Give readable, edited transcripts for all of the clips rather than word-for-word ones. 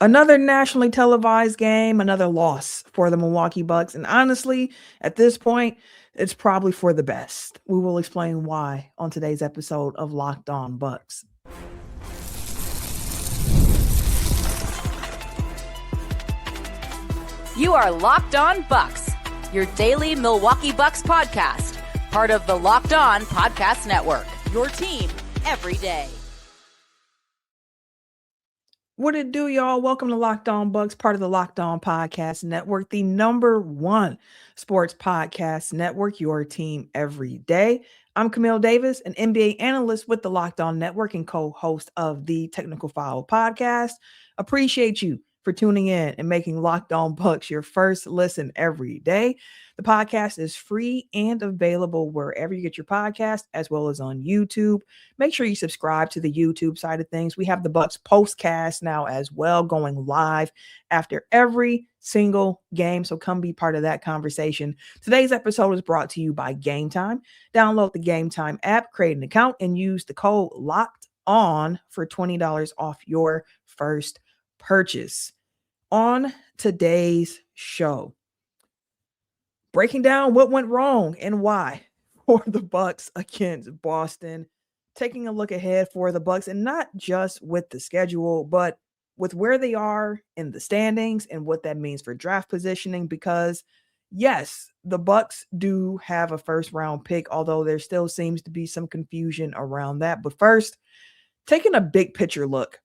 Another nationally televised game, another loss for the Milwaukee Bucks. And honestly, at this point, it's probably for the best. We will explain why on today's episode of Locked On Bucks. You are Locked On Bucks, your daily Milwaukee Bucks podcast, part of the Locked On Podcast Network, your team every day. What it do, y'all? Welcome to Locked On Bucks, part of the Locked On Podcast Network, the #1 sports podcast network, your team every day. I'm Camille Davis, an NBA analyst with the Locked On Network and co-host of the Technical Foul podcast. Appreciate you for tuning in and making Locked On Bucks your first listen every day. The podcast is free and available wherever you get your podcast, as well as on YouTube. Make sure you subscribe to the YouTube side of things. We have the Bucks postcast now as well, going live after every single game. So come be part of that conversation. Today's episode is brought to you by Game Time. Download the Game Time app, create an account, and use the code Locked On for $20 off your first purchase. On today's show, breaking down what went wrong and why for the Bucks against Boston, taking a look ahead for the Bucks, and not just with the schedule, but with where they are in the standings and what that means for draft positioning. Because yes, the Bucks do have a first round pick, although there still seems to be some confusion around that. But first, taking a big picture look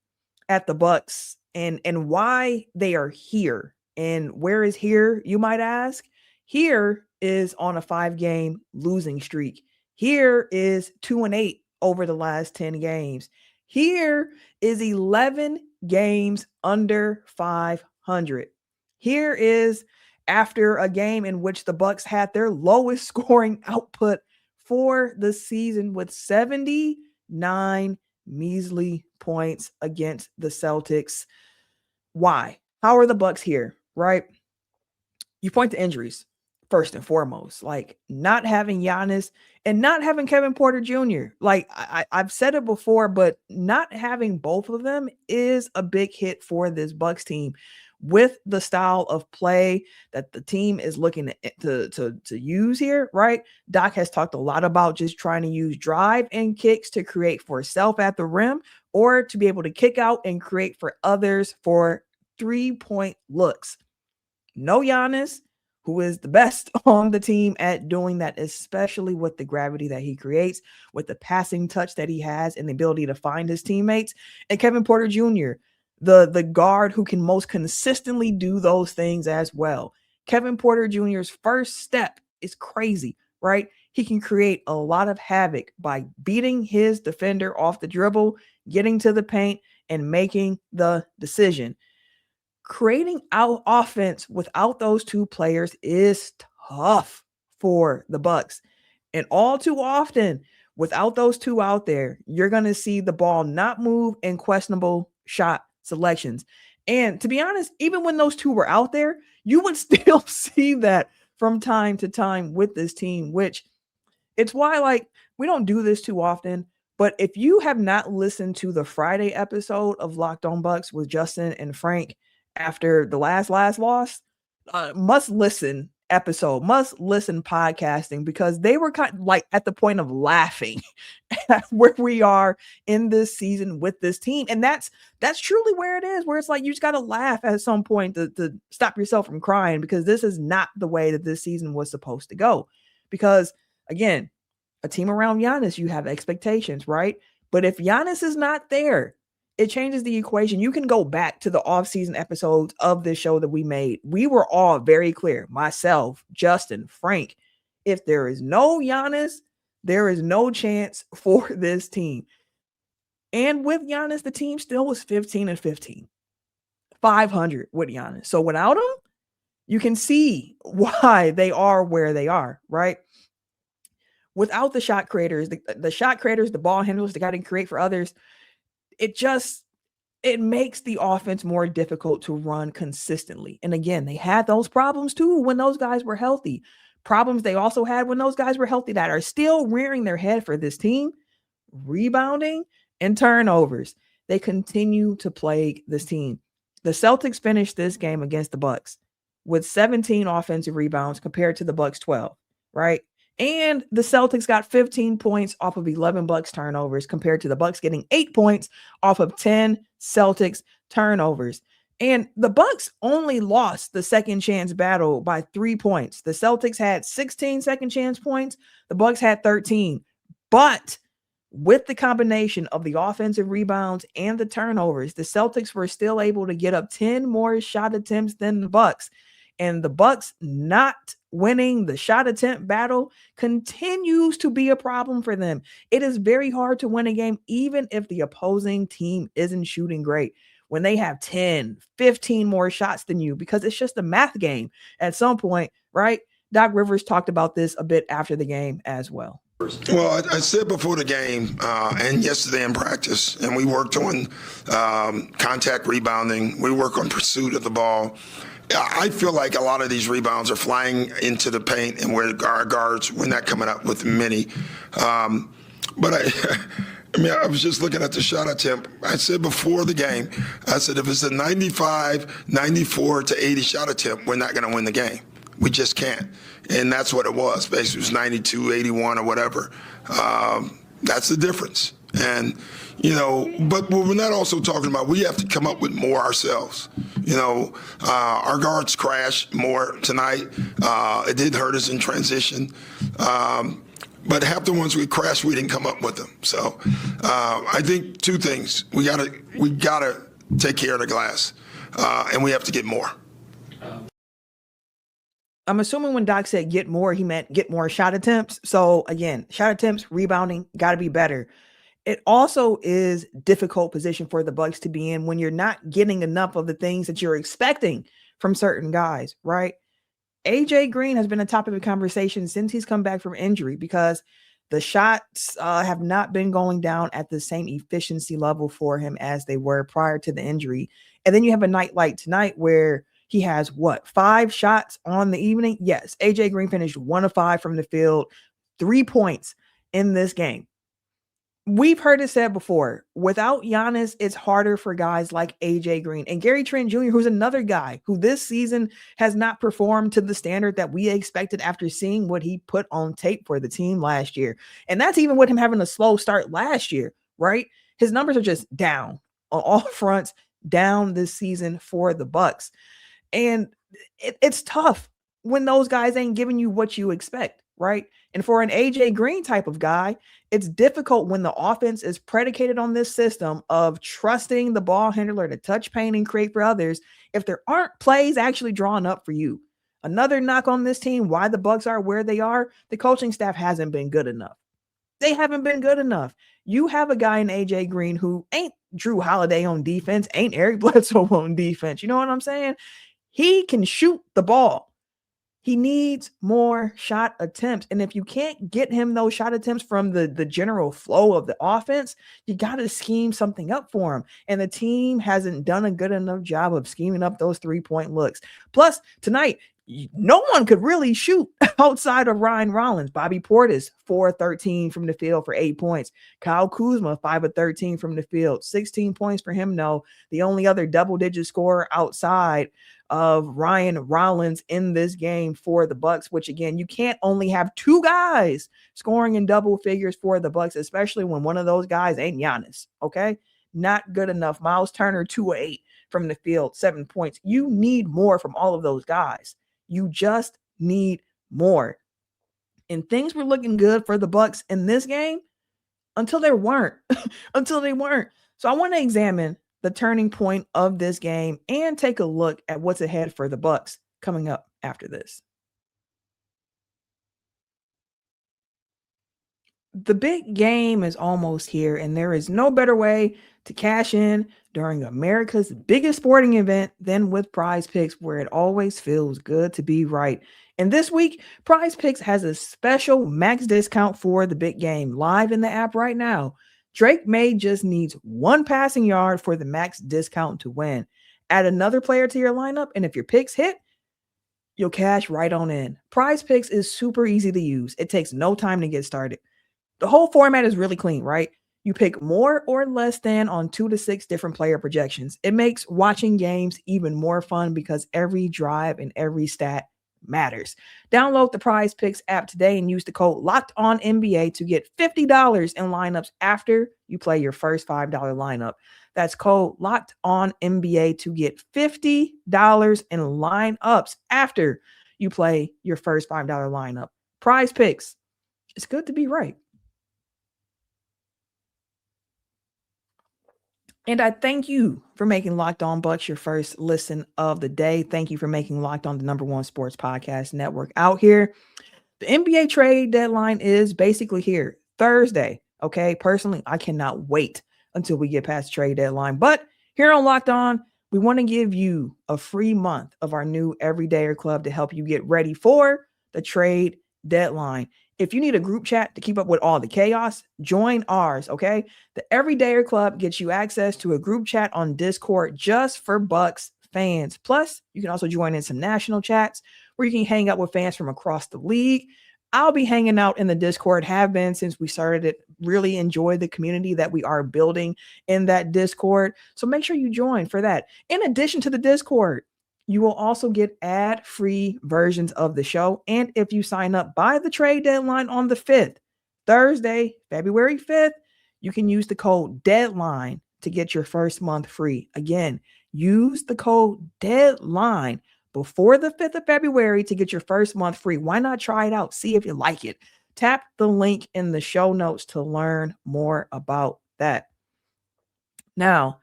at the Bucks and why they are here. And where is here, you might ask? Here is on a 5-game losing streak. Here is 2-8 over the last 10 games. Here is 11 games under 500. Here is after a game in which the Bucks had their lowest scoring output for the season with 79 measly points against the Celtics. Why? How are the Bucks here, right? You point to injuries first and foremost, like not having Giannis and not having Kevin Porter Jr. Like I've said it before, but not having both of them is a big hit for this Bucks team with the style of play that the team is looking to use here, right? Doc has talked a lot about just trying to use drive and kicks to create for self at the rim, or to be able to kick out and create for others for 3-point looks. No Giannis, who is the best on the team at doing that, especially with the gravity that he creates, with the passing touch that he has and the ability to find his teammates. And Kevin Porter Jr., the guard who can most consistently do those things as well. Kevin Porter Jr.'s first step is crazy, right? He can create a lot of havoc by beating his defender off the dribble, getting to the paint, and making the decision. Creating out offense without those two players is tough for the Bucks. And all too often, without those two out there, you're going to see the ball not move and questionable shot selections. And to be honest, even when those two were out there, you would still see that from time to time with this team, which it's why, like, we don't do this too often. But if you have not listened to the Friday episode of Locked On Bucks with Justin and Frank after the last loss, must listen podcasting, because they were kind of like at the point of laughing at where we are in this season with this team. And that's truly where it is, where it's like you just got to laugh at some point to stop yourself from crying, because this is not the way that this season was supposed to go. Because again, a team around Giannis, you have expectations, right? But if Giannis is not there, it changes the equation. You can go back to the offseason episodes of this show that we made. We were all very clear, myself, Justin, Frank. If there is no Giannis, there is no chance for this team. And with Giannis, the team still was 15-15, 500 with Giannis. So without him, you can see why they are where they are, right? Without the shot creators, the ball handlers, the guy to create for others, it makes the offense more difficult to run consistently. And again, they had those problems too when those guys were healthy. Problems they also had when those guys were healthy that are still rearing their head for this team: rebounding and turnovers. They continue to plague this team. The Celtics finished this game against the Bucks with 17 offensive rebounds compared to the Bucks 12, right? And the Celtics got 15 points off of 11 Bucks turnovers compared to the Bucks getting 8 points off of 10 Celtics turnovers. And the Bucks only lost the second chance battle by 3 points. The Celtics had 16 second chance points, the Bucks had 13. But with the combination of the offensive rebounds and the turnovers, the Celtics were still able to get up 10 more shot attempts than the Bucks. And the Bucks not winning the shot attempt battle continues to be a problem for them. It is very hard to win a game, even if the opposing team isn't shooting great, when they have 10, 15 more shots than you, because it's just a math game at some point, right? Doc Rivers talked about this a bit after the game as well. Well, I said before the game and yesterday in practice, and we worked on contact rebounding. We work on pursuit of the ball. I feel like a lot of these rebounds are flying into the paint, and where our guards, we're not coming up with many. But I was just looking at the shot attempt. I said before the game, I said if it's a 95, 94 to 80 shot attempt, we're not going to win the game. We just can't. And that's what it was. Basically, it was 92, 81 or whatever. That's the difference. And, but what we're not also talking about, we have to come up with more ourselves. Our guards crashed more tonight. It did hurt us in transition. But half the ones we crashed, we didn't come up with them. So I think two things. We gotta take care of the glass, and we have to get more. I'm assuming when Doc said get more, he meant get more shot attempts. So again, shot attempts, rebounding, got to be better. It also is difficult position for the Bucks to be in when you're not getting enough of the things that you're expecting from certain guys, right? AJ Green has been a topic of conversation since he's come back from injury because the shots have not been going down at the same efficiency level for him as they were prior to the injury. And then you have a night like tonight where he has 5 shots on the evening? Yes, AJ Green finished 1 of 5 from the field, 3 points in this game. We've heard it said before, without Giannis, it's harder for guys like AJ Green and Gary Trent Jr., who's another guy who this season has not performed to the standard that we expected after seeing what he put on tape for the team last year. And that's even with him having a slow start last year, right? His numbers are just down on all fronts, down this season for the Bucks. And it's tough when those guys ain't giving you what you expect, right? And for an AJ Green type of guy, it's difficult when the offense is predicated on this system of trusting the ball handler to touch paint and create for others if there aren't plays actually drawn up for you. Another knock on this team, why the Bucks are where they are, the coaching staff hasn't been good enough. They haven't been good enough. You have a guy in AJ Green who ain't Drew Holiday on defense, ain't Eric Bledsoe on defense. You know what I'm saying? He can shoot the ball. He needs more shot attempts. And if you can't get him those shot attempts from the general flow of the offense, you got to scheme something up for him. And the team hasn't done a good enough job of scheming up those 3-point looks. Plus, tonight, no one could really shoot outside of Ryan Rollins. Bobby Portis, 4-13 from the field for 8 points. Kyle Kuzma, 5-13 from the field, 16 points for him. No, the only other double-digit scorer outside of Ryan Rollins in this game for the Bucks, which again, you can't only have 2 guys scoring in double figures for the Bucks, especially when one of those guys ain't Giannis. Okay, not good enough. Miles Turner, 2-8 from the field, 7 points. You need more from all of those guys. You just need more. And things were looking good for the Bucks in this game until they weren't. So I want to examine the turning point of this game and take a look at what's ahead for the Bucks coming up after this. The big game is almost here, and there is no better way to cash in during America's biggest sporting event than with Prize Picks, where it always feels good to be right. And this week, Prize Picks has a special max discount for the big game live in the app right now. Drake May just needs 1 passing yard for the max discount to win. Add another player to your lineup, and if your picks hit, you'll cash right on in. Prize Picks is super easy to use. It takes no time to get started. The whole format is really clean, right? You pick more or less than on 2 to 6 different player projections. It makes watching games even more fun because every drive and every stat matters. Download the Prize Picks app today and use the code LOCKEDONNBA to get $50 in lineups after you play your first $5 lineup. That's code LOCKEDONNBA to get $50 in lineups after you play your first $5 lineup. Prize Picks. It's good to be right. And I thank you for making Locked On Bucks your first listen of the day. Thank you for making Locked On the #1 sports podcast network out here. The NBA trade deadline is basically here Thursday. Okay. Personally, I cannot wait until we get past the trade deadline. But here on Locked On, we want to give you a free month of our new Everydayer Club to help you get ready for the trade deadline. If you need a group chat to keep up with all the chaos, join ours, okay? The Everydayer Club gets you access to a group chat on Discord just for Bucks fans. Plus, you can also join in some national chats where you can hang out with fans from across the league. I'll be hanging out in the Discord, have been since we started it. Really enjoy the community that we are building in that Discord. So make sure you join for that. In addition to the Discord, you will also get ad-free versions of the show. And if you sign up by the trade deadline on the 5th, Thursday, February 5th, you can use the code DEADLINE to get your first month free. Again, use the code DEADLINE before the 5th of February to get your first month free. Why not try it out? See if you like it. Tap the link in the show notes to learn more about that. Now,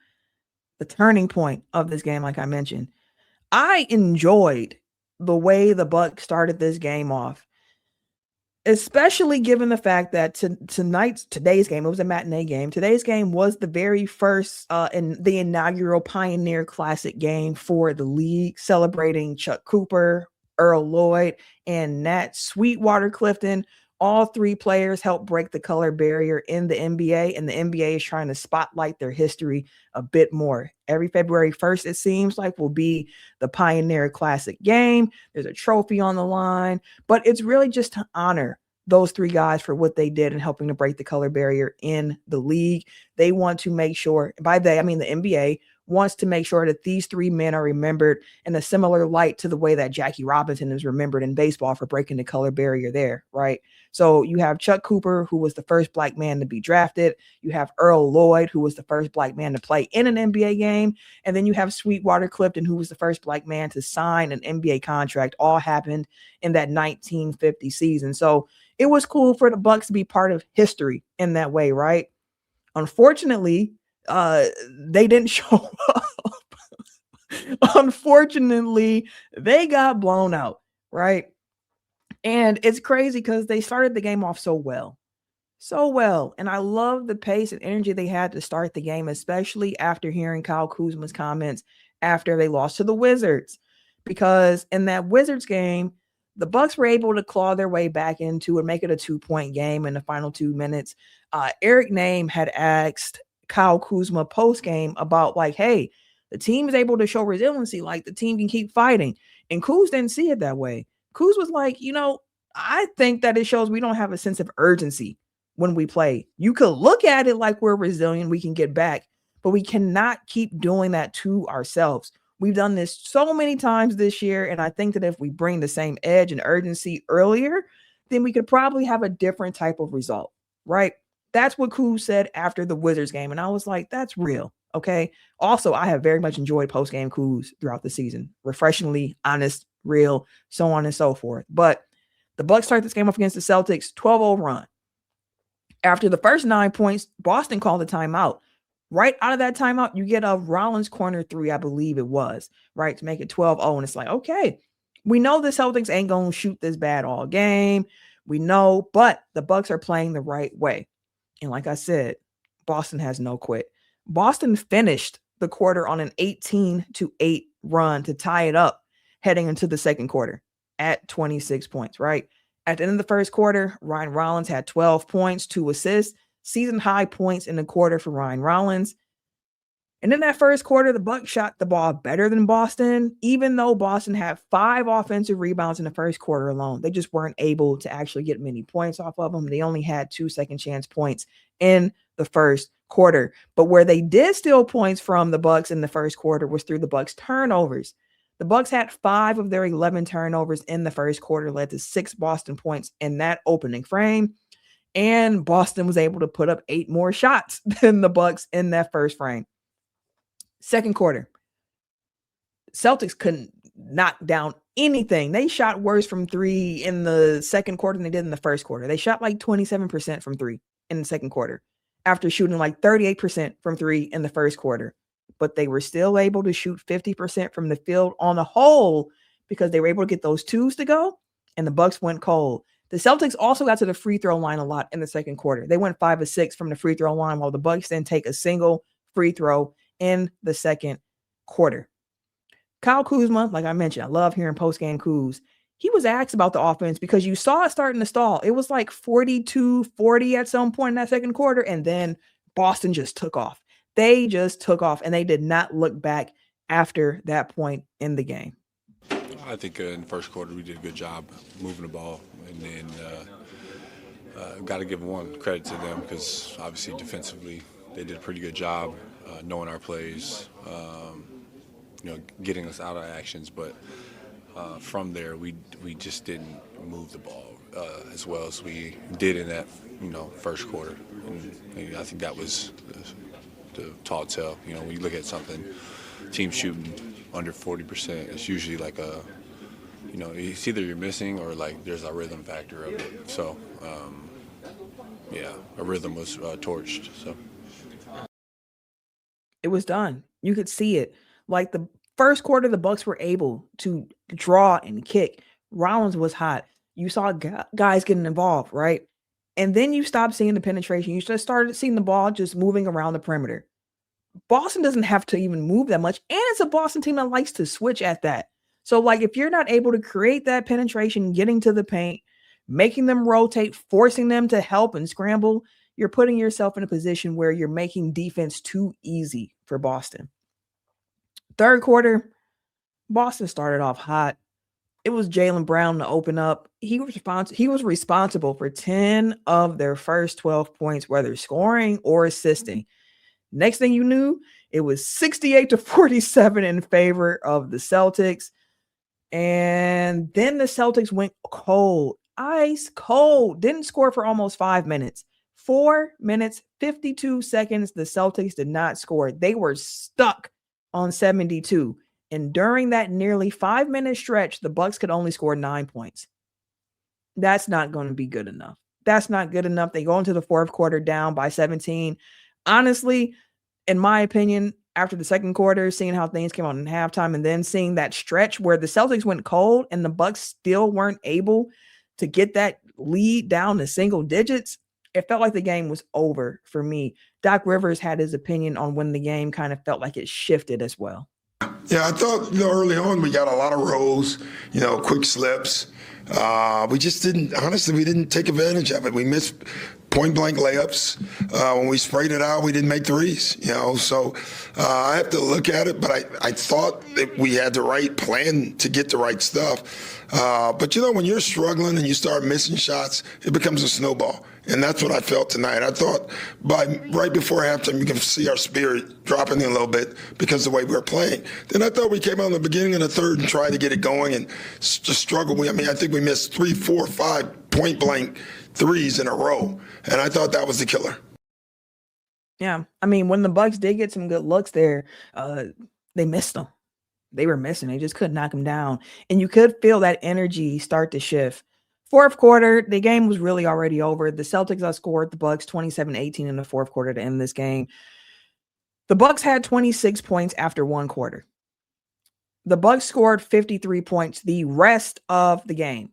the turning point of this game, like I mentioned, I enjoyed the way the Bucks started this game off, especially given the fact that today's game, it was a matinee game. Today's game was the very first in the inaugural Pioneer Classic game for the league, celebrating Chuck Cooper, Earl Lloyd, and Nat Sweetwater-Clifton. All three players helped break the color barrier in the NBA, and the NBA is trying to spotlight their history a bit more. Every February 1st, it seems like, will be the Pioneer Classic game. There's a trophy on the line, but it's really just to honor those three guys for what they did in helping to break the color barrier in the league. They want to make sure, by they, I mean the NBA, wants to make sure that these three men are remembered in a similar light to the way that Jackie Robinson is remembered in baseball for breaking the color barrier there, right? So you have Chuck Cooper, who was the first black man to be drafted. You have Earl Lloyd, who was the first black man to play in an NBA game. And then you have Sweetwater Clifton, who was the first black man to sign an NBA contract. All happened in that 1950 season. So it was cool for the Bucks to be part of history in that way, right? Unfortunately, they didn't show up. Unfortunately, they got blown out, right? And it's crazy because they started the game off so well. And I love the pace and energy they had to start the game, especially after hearing Kyle Kuzma's comments after they lost to the Wizards. Because in that Wizards game, the Bucks were able to claw their way back into it, make it a 2-point game in the final 2 minutes. Eric Name had asked Kyle Kuzma post-game about, like, hey, the team is able to show resiliency, like the team can keep fighting. And Kuz didn't see it that way. Kuz was like, I think that it shows we don't have a sense of urgency when we play. You could look at it like we're resilient, we can get back, but we cannot keep doing that to ourselves. We've done this so many times this year, and I think that if we bring the same edge and urgency earlier, then we could probably have a different type of result, right? That's what Kuz said after the Wizards game, and I was like, that's real, okay? Also, I have very much enjoyed post-game Kuz throughout the season. Refreshingly honest, real, so on and so forth. But the Bucks start this game off against the Celtics, 12-0 run. After the first 9 points, Boston called a timeout. Right out of that timeout, you get a Rollins corner three, I believe it was, right, to make it 12-0. And it's like, okay, we know the Celtics ain't going to shoot this bad all game. We know, but the Bucks are playing the right way. And like I said, Boston has no quit. Boston finished the quarter on an 18-8 run to tie it up heading into the second quarter at 26 points, right? At the end of the first quarter, Ryan Rollins had 12 points, 2 assists, season high points in the quarter for Ryan Rollins. And in that first quarter, the Bucks shot the ball better than Boston, even though Boston had 5 offensive rebounds in the first quarter alone. They just weren't able to actually get many points off of them. They only had 2 second chance points in the first quarter. But where they did steal points from the Bucks in the first quarter was through the Bucks turnovers. The Bucks had 5 of their 11 turnovers in the first quarter, led to 6 Boston points in that opening frame. And Boston was able to put up 8 more shots than the Bucks in that first frame. Second quarter, Celtics couldn't knock down anything. They shot worse from 3 in the second quarter than they did in the first quarter. They shot like 27% from 3 in the second quarter after shooting like 38% from 3 in the first quarter. But they were still able to shoot 50% from the field on the whole because they were able to get those twos to go, and the Bucks went cold. The Celtics also got to the free throw line a lot in the second quarter. They went 5 of 6 from the free throw line, while the Bucks didn't take a single free throw in the second quarter. Kyle Kuzma, like I mentioned, I love hearing post-game Kuz. He was asked about the offense because you saw it starting to stall. It was like 42-40 at some point in that second quarter, and then Boston just took off. They just took off, and they did not look back after that point in the game. I think in the first quarter we did a good job moving the ball, and then got to give one credit to them because obviously defensively they did a pretty good job knowing our plays, getting us out of actions. But from there, we just didn't move the ball as well as we did in that first quarter. And I think that was the tall tale. When you look at something, team shooting under 40%, it's usually like it's either you're missing or like there's a rhythm factor of it. So a rhythm was torched. So it was done. You could see it. Like the first quarter, the Bucks were able to draw and kick. Rollins was hot. You saw guys getting involved, right? And then you stopped seeing the penetration. You just started seeing the ball just moving around the perimeter. Boston doesn't have to even move that much. And it's a Boston team that likes to switch at that. So, like, if you're not able to create that penetration, getting to the paint, making them rotate, forcing them to help and scramble, you're putting yourself in a position where you're making defense too easy for Boston. Third quarter, Boston started off hot. It was Jaylen Brown to open up. He was responsible for 10 of their first 12 points, whether scoring or assisting. Next thing you knew, it was 68-47 in favor of the Celtics. And then the Celtics went cold, ice cold, didn't score for almost 5 minutes. 4 minutes, 52 seconds, the Celtics did not score. They were stuck on 72. And during that nearly 5-minute stretch, the Bucks could only score 9 points. That's not going to be good enough. That's not good enough. They go into the fourth quarter down by 17. Honestly, in my opinion, after the second quarter, seeing how things came out in halftime and then seeing that stretch where the Celtics went cold and the Bucks still weren't able to get that lead down to single digits, it felt like the game was over for me. Doc Rivers had his opinion on when the game kind of felt like it shifted as well. Yeah, I thought early on we got a lot of rolls, quick slips. We just we didn't take advantage of it. We missed point-blank layups. When we sprayed it out, we didn't make threes, So I have to look at it, but I thought that we had the right plan to get the right stuff. But, when you're struggling and you start missing shots, it becomes a snowball. And that's what I felt tonight. I thought right before halftime, you can see our spirit dropping in a little bit because of the way we were playing. Then I thought we came out in the beginning of the third and tried to get it going and just struggled. I think we missed 3, 4, 5 point-blank threes in a row. And I thought that was the killer. Yeah. When the Bucks did get some good looks there, they missed them. They were missing. They just couldn't knock them down. And you could feel that energy start to shift. Fourth quarter, the game was really already over. The Celtics outscored the Bucks 27-18 in the fourth quarter to end this game. The Bucks had 26 points after one quarter. The Bucks scored 53 points the rest of the game.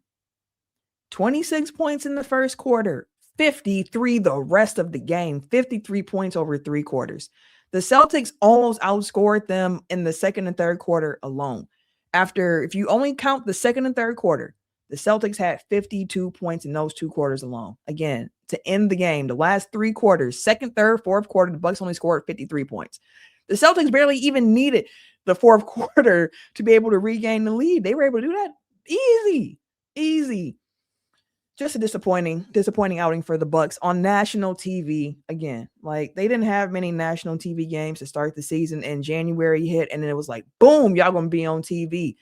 26 points in the first quarter, 53 the rest of the game, 53 points over 3 quarters. The Celtics almost outscored them in the second and third quarter alone. If you only count the second and third quarter, the Celtics had 52 points in those 2 quarters alone. Again, to end the game, the last 3 quarters, second, third, fourth quarter, the Bucks only scored 53 points. The Celtics barely even needed the fourth quarter to be able to regain the lead. They were able to do that easy. Just a disappointing outing for the Bucks on national TV again. Like, they didn't have many national TV games to start the season, and January hit, and then it was like, boom, y'all gonna be on TV.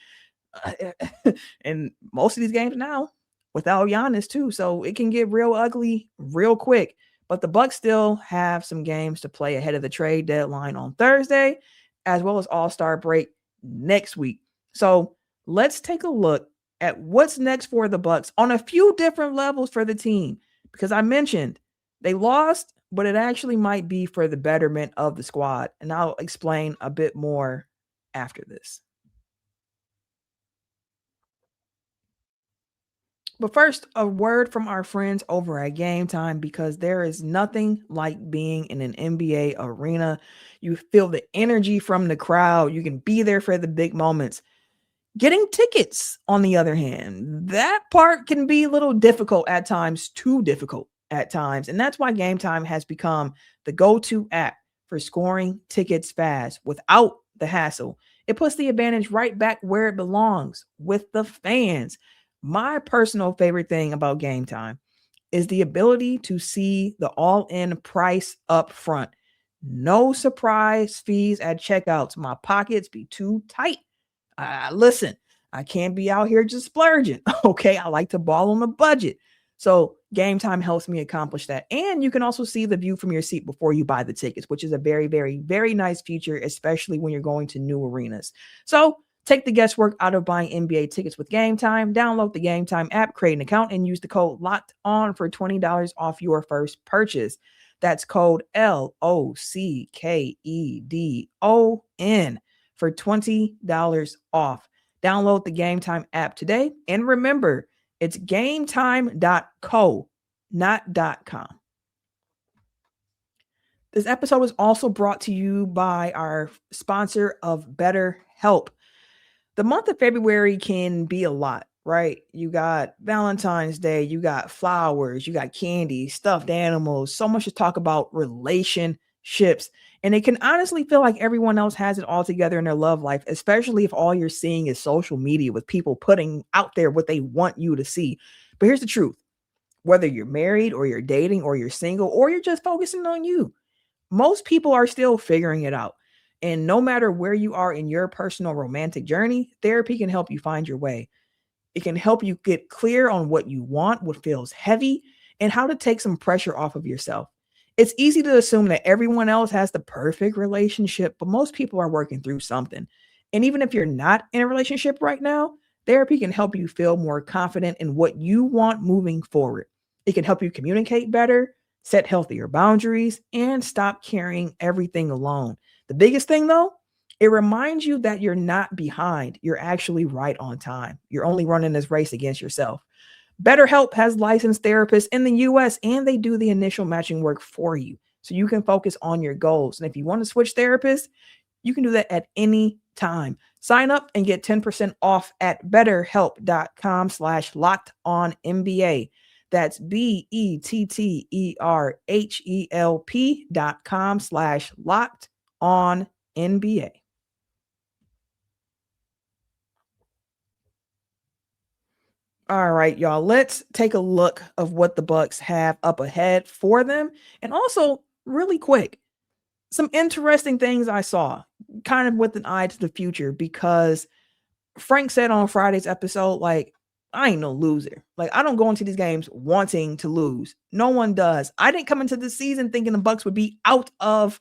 And most of these games now without Giannis too, so it can get real ugly real quick. But the Bucks still have some games to play ahead of the trade deadline on Thursday, as well as All-Star break next week. So let's take a look at what's next for the Bucks on a few different levels for the team, because I mentioned they lost, but it actually might be for the betterment of the squad, and I'll explain a bit more after this. But first, a word from our friends over at Game Time, because there is nothing like being in an NBA arena. You feel the energy from the crowd. You can be there for the big moments. Getting tickets, on the other hand, that part can be a little difficult at times, too difficult at times. And that's why Game Time has become the go-to app for scoring tickets fast without the hassle. It puts the advantage right back where it belongs, with the fans. My personal favorite thing about Game Time is the ability to see the all-in price up front. No surprise fees at checkouts. My pockets be too tight. Listen, I can't be out here just splurging. Okay, I like to ball on a budget. So Game Time helps me accomplish that. And you can also see the view from your seat before you buy the tickets, which is a very, very, very nice feature, especially when you're going to new arenas. So take the guesswork out of buying NBA tickets with Game Time. Download the Game Time app, create an account, and use the code LOCKEDON for $20 off your first purchase. That's code LOCKEDON for $20 off. Download the Game Time app today. And remember, it's gametime.co, not .com. This episode is also brought to you by our sponsor of BetterHelp. The month of February can be a lot, right? You got Valentine's Day, you got flowers, you got candy, stuffed animals, so much to talk about relationships. And it can honestly feel like everyone else has it all together in their love life, especially if all you're seeing is social media with people putting out there what they want you to see. But here's the truth. Whether you're married or you're dating or you're single or you're just focusing on you, most people are still figuring it out. And no matter where you are in your personal romantic journey, therapy can help you find your way. It can help you get clear on what you want, what feels heavy, and how to take some pressure off of yourself. It's easy to assume that everyone else has the perfect relationship, but most people are working through something. And even if you're not in a relationship right now, therapy can help you feel more confident in what you want moving forward. It can help you communicate better, set healthier boundaries, and stop carrying everything alone. The biggest thing, though, it reminds you that you're not behind. You're actually right on time. You're only running this race against yourself. BetterHelp has licensed therapists in the US, and they do the initial matching work for you so you can focus on your goals. And if you want to switch therapists, you can do that at any time. Sign up and get 10% off at betterhelp.com/lockedonnba. That's BETTERHELP.com/lockedonnba. All right, y'all, let's take a look of what the Bucks have up ahead for them. And also, really quick, some interesting things I saw, kind of with an eye to the future, because Frank said on Friday's episode, like, I ain't no loser. Like, I don't go into these games wanting to lose. No one does. I didn't come into the season thinking the Bucks would be out of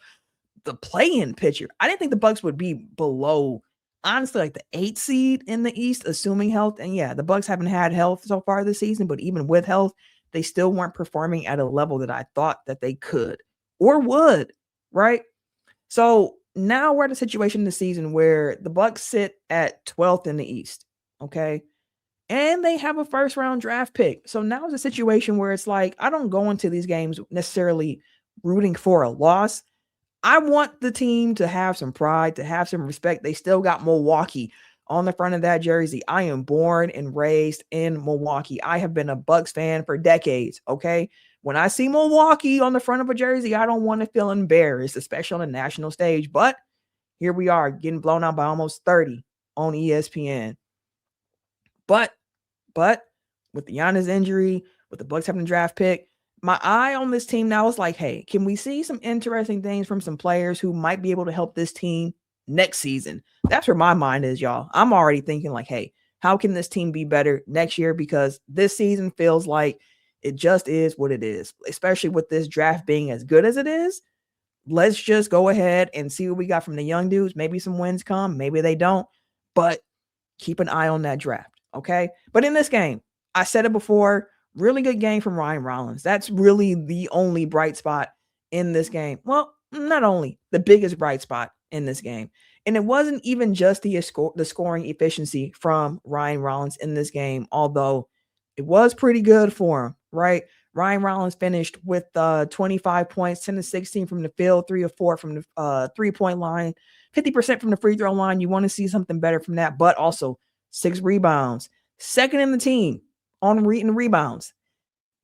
the play-in picture. I didn't think the Bucks would be below, honestly, like the 8th seed in the East, assuming health. And yeah, the Bucks haven't had health so far this season, but even with health, they still weren't performing at a level that I thought that they could or would, right? So now we're at a situation in the season where the Bucks sit at 12th in the East, okay? And they have a first-round draft pick. So now it's a situation where it's like, I don't go into these games necessarily rooting for a loss. I want the team to have some pride, to have some respect. They still got Milwaukee on the front of that jersey. I am born and raised in Milwaukee. I have been a Bucks fan for decades, okay? When I see Milwaukee on the front of a jersey, I don't want to feel embarrassed, especially on the national stage. But here we are getting blown out by almost 30 on ESPN. But with the Giannis injury, with the Bucks having a draft pick, my eye on this team now is like, hey, can we see some interesting things from some players who might be able to help this team next season? That's where my mind is, y'all. I'm already thinking like, hey, how can this team be better next year? Because this season feels like it just is what it is, especially with this draft being as good as it is. Let's just go ahead and see what we got from the young dudes. Maybe some wins come, maybe they don't, but keep an eye on that draft, okay? But in this game, I said it before, really good game from Ryan Rollins. That's really the only bright spot in this game. Well, not only, the biggest bright spot in this game. And it wasn't even just the scoring efficiency from Ryan Rollins in this game, although it was pretty good for him, right? Ryan Rollins finished with 25 points, 10 to 16 from the field, 3 or 4 from the three-point line, 50% from the free throw line. You want to see something better from that, but also 6 rebounds. Second in the team on rebounds.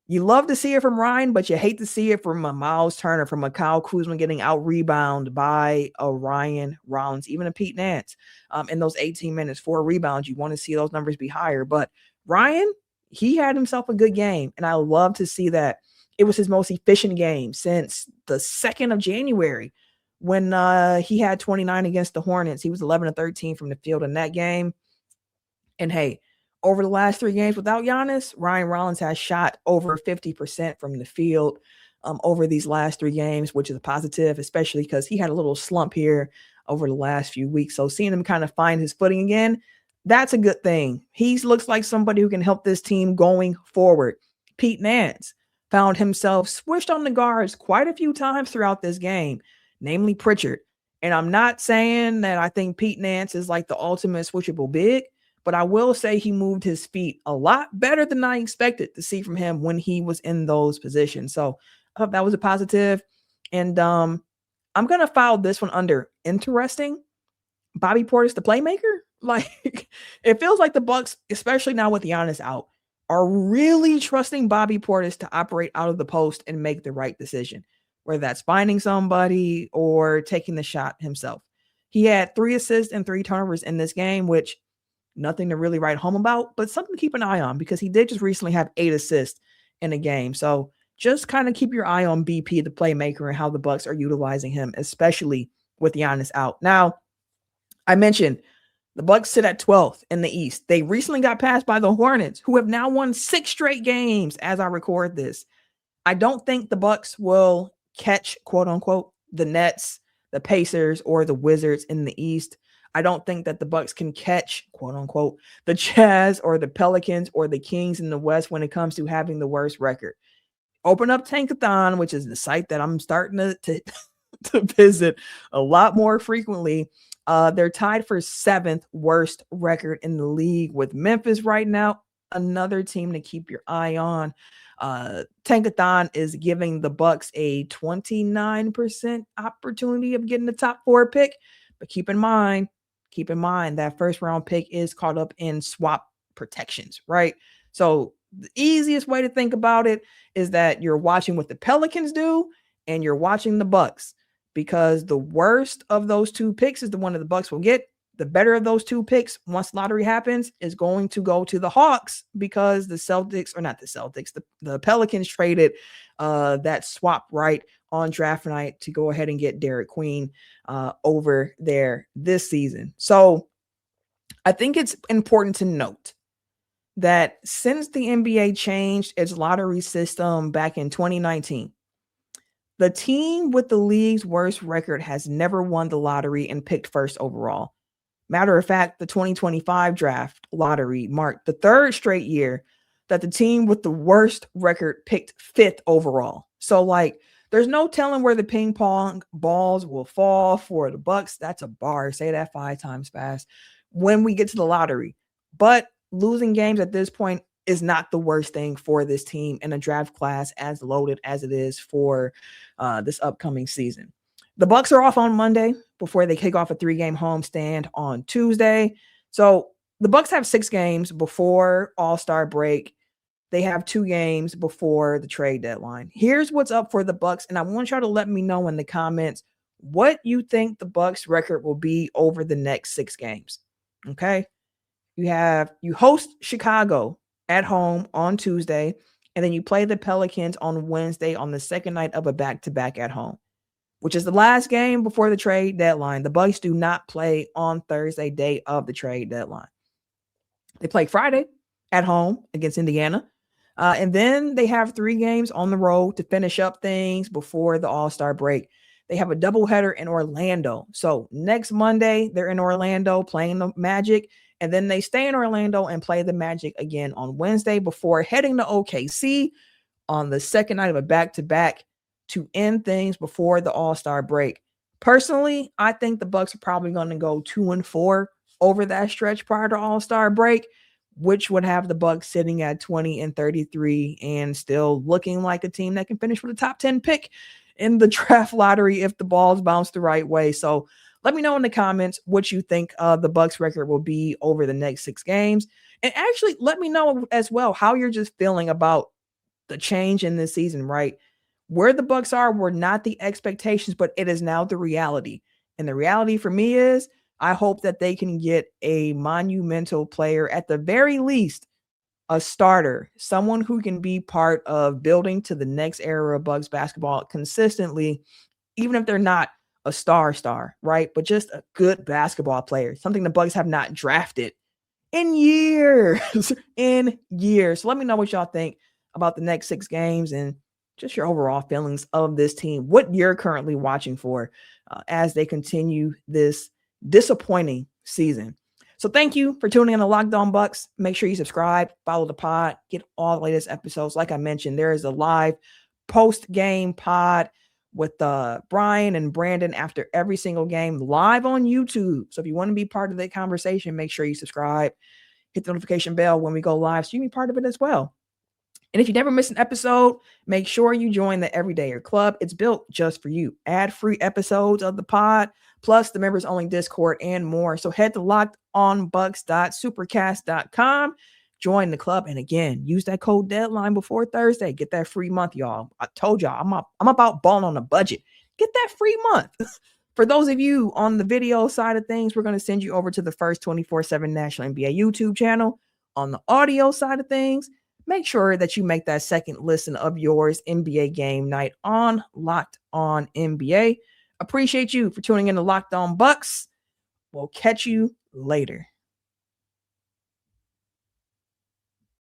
You love to see it from Ryan, but you hate to see it from a Miles Turner, from a Kyle Kuzma getting out-rebounded by a Ryan Rollins, even a Pete Nance. In those 18 minutes, 4 rebounds, you want to see those numbers be higher. But Ryan, he had himself a good game, and I love to see that. It was his most efficient game since the 2nd of January when he had 29 against the Hornets. He was 11 to 13 from the field in that game. And hey, over the last 3 games without Giannis, Ryan Rollins has shot over 50% from the field over these last 3 games, which is a positive, especially because he had a little slump here over the last few weeks. So seeing him kind of find his footing again, that's a good thing. He looks like somebody who can help this team going forward. Pete Nance found himself switched on the guards quite a few times throughout this game, namely Pritchard. And I'm not saying that I think Pete Nance is like the ultimate switchable big, but I will say he moved his feet a lot better than I expected to see from him when he was in those positions. So I thought that was a positive. And I'm going to file this one under interesting. Bobby Portis, the playmaker. Like, it feels like the Bucks, especially now with Giannis out, are really trusting Bobby Portis to operate out of the post and make the right decision, whether that's finding somebody or taking the shot himself. He had 3 assists and 3 turnovers in this game, which nothing to really write home about, but something to keep an eye on because he did just recently have 8 assists in a game. So just kind of keep your eye on BP, the playmaker, and how the Bucks are utilizing him, especially with Giannis out. Now, I mentioned the Bucks sit at 12th in the East. They recently got passed by the Hornets, who have now won 6 straight games as I record this. I don't think the Bucks will catch, quote unquote, the Nets, the Pacers, or the Wizards in the East. I don't think that the Bucks can catch, quote unquote, the Jazz or the Pelicans or the Kings in the West when it comes to having the worst record. Open up Tankathon, which is the site that I'm starting to visit a lot more frequently. They're tied for 7th worst record in the league with Memphis right now. Another team to keep your eye on. Tankathon is giving the Bucks a 29% opportunity of getting the top 4 pick, but keep in mind that first round pick is caught up in swap protections, right? So the easiest way to think about it is that you're watching what the Pelicans do and you're watching the Bucks, because the worst of those 2 picks is the one that the Bucks will get. The better of those 2 picks, once lottery happens, is going to go to the Hawks, because the Celtics, or not the Celtics, the Pelicans traded that swap right on draft night to go ahead and get Derek Queen over there this season. So I think it's important to note that since the NBA changed its lottery system back in 2019, the team with the league's worst record has never won the lottery and picked first overall. Matter of fact, the 2025 draft lottery marked the 3rd straight year that the team with the worst record picked 5th overall. So, like, there's no telling where the ping pong balls will fall for the Bucks. That's a bar. Say that 5 times fast when we get to the lottery. But losing games at this point is not the worst thing for this team in a draft class as loaded as it is for this upcoming season. The Bucks are off on Monday before they kick off a 3-game homestand on Tuesday. So the Bucks have 6 games before All-Star break. They have 2 games before the trade deadline. Here's what's up for the Bucks, and I want y'all to let me know in the comments what you think the Bucks record will be over the next 6 games. Okay. You host Chicago at home on Tuesday, and then you play the Pelicans on Wednesday on the second night of a back-to-back at home, which is the last game before the trade deadline. The Bucks do not play on Thursday, day of the trade deadline. They play Friday at home against Indiana. And then they have 3 games on the road to finish up things before the All-Star break. They have a doubleheader in Orlando. So next Monday, they're in Orlando playing the Magic. And then they stay in Orlando and play the Magic again on Wednesday before heading to OKC on the second night of a back-to-back to end things before the All-Star break. Personally, I think the Bucks are probably going to go 2-4 over that stretch prior to All-Star break, which would have the Bucks sitting at 20-33 and still looking like a team that can finish with a top 10 pick in the draft lottery if the balls bounce the right way. So let me know in the comments what you think the Bucks record will be over the next 6 games. And actually let me know as well how you're just feeling about the change in this season, right? Where the Bucks are were not the expectations, but it is now the reality. And the reality for me is I hope that they can get a monumental player, at the very least, a starter, someone who can be part of building to the next era of Bucks basketball consistently, even if they're not a star, right? But just a good basketball player, something the Bucks have not drafted in years, So let me know what y'all think about the next 6 games and just your overall feelings of this team, what you're currently watching for as they continue this disappointing season. So thank you for tuning in to Locked On Bucks. Make sure you subscribe, follow the pod, get all the latest episodes. Like I mentioned, there is a live post-game pod with Brian and Brandon after every single game live on YouTube. So if you want to be part of that conversation, make sure you subscribe, hit the notification bell when we go live so you can be part of it as well. And if you never miss an episode, make sure you join the Everydayer Club. It's built just for you. Ad-free episodes of the pod, plus the members-only Discord and more. So head to lockedonbucks.supercast.com. Join the club. And again, use that code deadline before Thursday. Get that free month, y'all. I told y'all, I'm about balling on a budget. Get that free month. For those of you on the video side of things, we're going to send you over to the first 24/7 National NBA YouTube channel. On the audio side of things, make sure that you make that second listen of yours NBA game night on Locked On NBA. Appreciate you for tuning in to Locked On Bucks. We'll catch you later.